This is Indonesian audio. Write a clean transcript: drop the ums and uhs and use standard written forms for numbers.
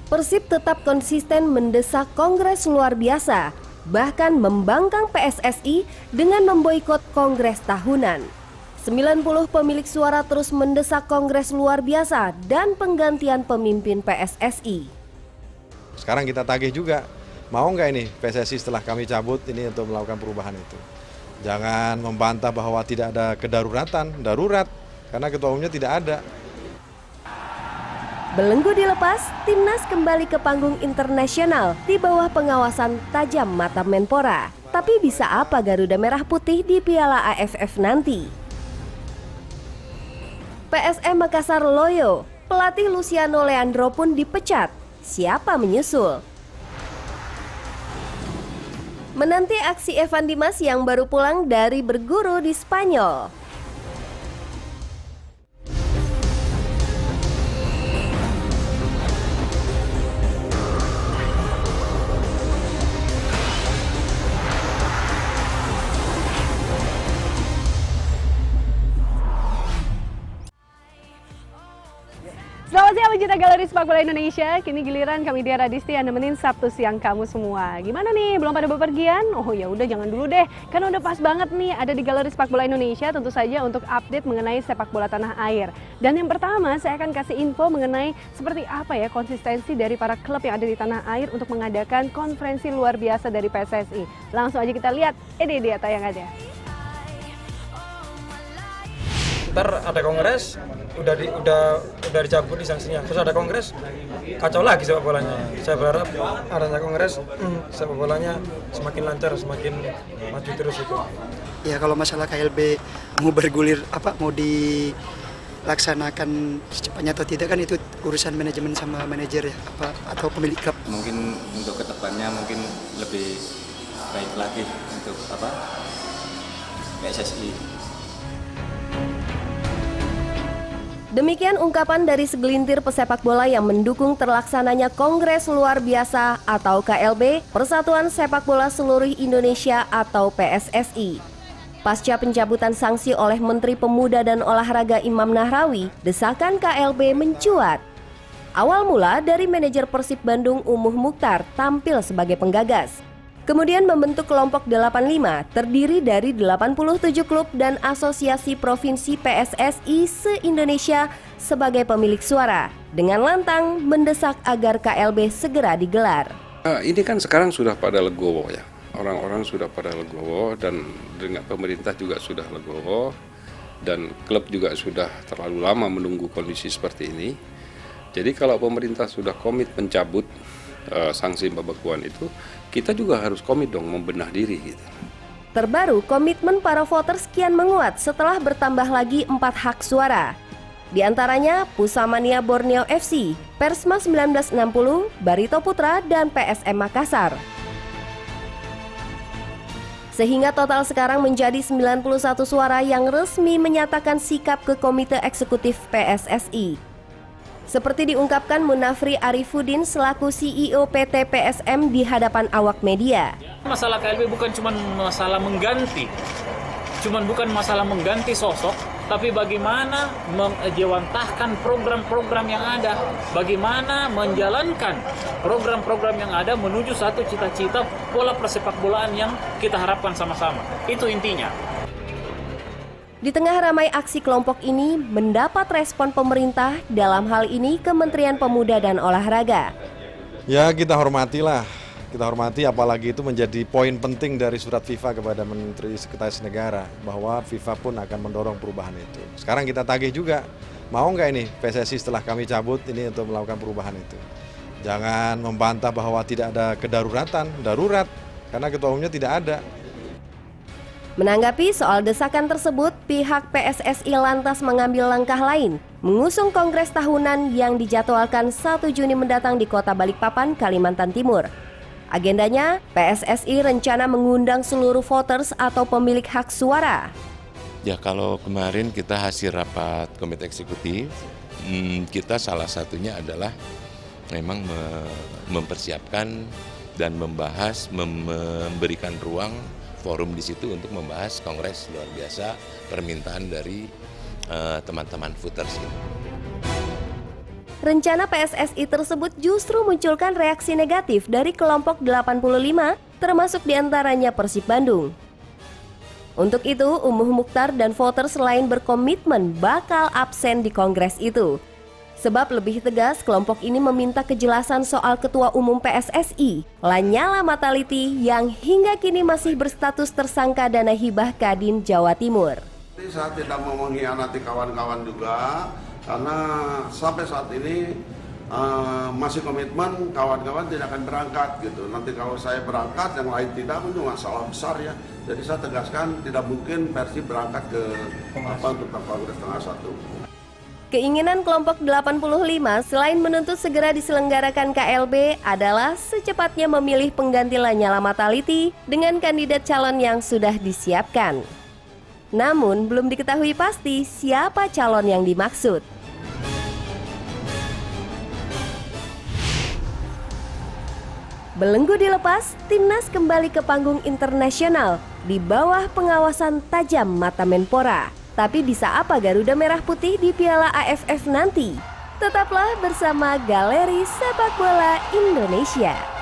Persib tetap konsisten mendesak Kongres luar biasa, bahkan membangkang PSSI dengan memboikot Kongres tahunan. 90 pemilik suara terus mendesak Kongres luar biasa dan penggantian pemimpin PSSI. Sekarang kita tagih juga, mau nggak ini PSSI setelah kami cabut ini untuk melakukan perubahan itu. Jangan membantah bahwa tidak ada kedaruratan, darurat, karena ketua umumnya tidak ada. Belenggu dilepas, timnas kembali ke panggung internasional di bawah pengawasan tajam mata Menpora. Tapi bisa apa Garuda Merah Putih di Piala AFF nanti? PSM Makassar loyo, pelatih Luciano Leandro pun dipecat. Siapa menyusul? Menanti aksi Evan Dimas yang baru pulang dari berguru di Spanyol. Selamat siang pecinta Galeri Sepak Bola Indonesia. Kini giliran kami Dia Radisti yang nemenin Sabtu siang kamu semua. Gimana nih? Belum pada bepergian? Oh ya udah jangan dulu deh. Kan udah pas banget nih ada di Galeri Sepak Bola Indonesia tentu saja untuk update mengenai sepak bola tanah air. Dan yang pertama saya akan kasih info mengenai seperti apa ya konsistensi dari para klub yang ada di tanah air untuk mengadakan konferensi luar biasa dari PSSI. Langsung aja kita lihat. Ini dia tayangannya. Ntar ada kongres, udah dicabut nih sanksinya. Terus ada kongres, kacau lagi sepak bolanya. Saya berharap adanya kongres, sepak bolanya semakin lancar, semakin maju terus itu. Ya kalau masalah KLB mau bergulir mau dilaksanakan secepatnya atau tidak kan itu urusan manajemen sama manajer ya atau pemilik klub. Mungkin untuk kedepannya mungkin lebih baik lagi untuk PSSI. Demikian ungkapan dari segelintir pesepak bola yang mendukung terlaksananya Kongres Luar Biasa atau KLB Persatuan Sepak Bola Seluruh Indonesia atau PSSI. Pasca pencabutan sanksi oleh Menteri Pemuda dan Olahraga Imam Nahrawi, desakan KLB mencuat. Awal mula dari manajer Persib Bandung Umuh Mukhtar tampil sebagai penggagas. Kemudian membentuk kelompok 85 terdiri dari 87 klub dan asosiasi provinsi PSSI se-Indonesia sebagai pemilik suara dengan lantang mendesak agar KLB segera digelar. Ini kan sekarang sudah pada legowo ya, orang-orang sudah pada legowo dan dengan pemerintah juga sudah legowo dan klub juga sudah terlalu lama menunggu kondisi seperti ini. Jadi kalau pemerintah sudah komit mencabut sanksi pembekuan itu, kita juga harus komit dong membenah diri gitu. Terbaru komitmen para voters kian menguat setelah bertambah lagi 4 hak suara. Di antaranya Pusamania Borneo FC, Persma 1960, Barito Putra, dan PSM Makassar. Sehingga total sekarang menjadi 91 suara yang resmi menyatakan sikap ke Komite Eksekutif PSSI. Seperti diungkapkan Munafri Arifuddin selaku CEO PT PSM di hadapan awak media. Masalah KLB bukan cuma masalah mengganti, sosok, tapi bagaimana menjewantahkan program-program yang ada, bagaimana menjalankan program-program yang ada menuju satu cita-cita bola persepak bolaan yang kita harapkan sama-sama. Itu intinya. Di tengah ramai aksi kelompok ini mendapat respon pemerintah, dalam hal ini Kementerian Pemuda dan Olahraga. Ya kita hormatilah, apalagi itu menjadi poin penting dari surat FIFA kepada Menteri Sekretaris Negara bahwa FIFA pun akan mendorong perubahan itu. Sekarang kita tagih juga, mau nggak ini PSSI setelah kami cabut ini untuk melakukan perubahan itu. Jangan membantah bahwa tidak ada kedaruratan, darurat, karena ketua umumnya tidak ada. Menanggapi soal desakan tersebut, pihak PSSI lantas mengambil langkah lain, mengusung kongres tahunan yang dijadwalkan 1 Juni mendatang di Kota Balikpapan, Kalimantan Timur. Agendanya, PSSI rencana mengundang seluruh voters atau pemilik hak suara. Ya kalau kemarin kita hasil rapat komite eksekutif, kita salah satunya adalah memang mempersiapkan dan memberikan ruang forum di situ untuk membahas kongres luar biasa permintaan dari teman-teman voters. Rencana PSSI tersebut justru munculkan reaksi negatif dari kelompok 85, termasuk diantaranya Persib Bandung. Untuk itu, Umuh Mukhtar dan voters lain berkomitmen bakal absen di kongres itu. Sebab lebih tegas, kelompok ini meminta kejelasan soal Ketua Umum PSSI, Lanyala Mataliti, yang hingga kini masih berstatus tersangka dana hibah Kadin Jawa Timur. Saya tidak mau mengkhianati kawan-kawan juga, karena sampai saat ini masih komitmen kawan-kawan tidak akan berangkat gitu. Nanti kalau saya berangkat, yang lain tidak, itu masalah besar ya. Jadi saya tegaskan tidak mungkin Persib berangkat ke untuk Kongres tanggal 1. Keinginan kelompok 85 selain menuntut segera diselenggarakan KLB adalah secepatnya memilih pengganti Lanyala Mataliti dengan kandidat calon yang sudah disiapkan. Namun belum diketahui pasti siapa calon yang dimaksud. Belenggu dilepas, timnas kembali ke panggung internasional di bawah pengawasan tajam mata Menpora. Tapi bisa apa Garuda Merah Putih di Piala AFF nanti? Tetaplah bersama Galeri Sepak Bola Indonesia.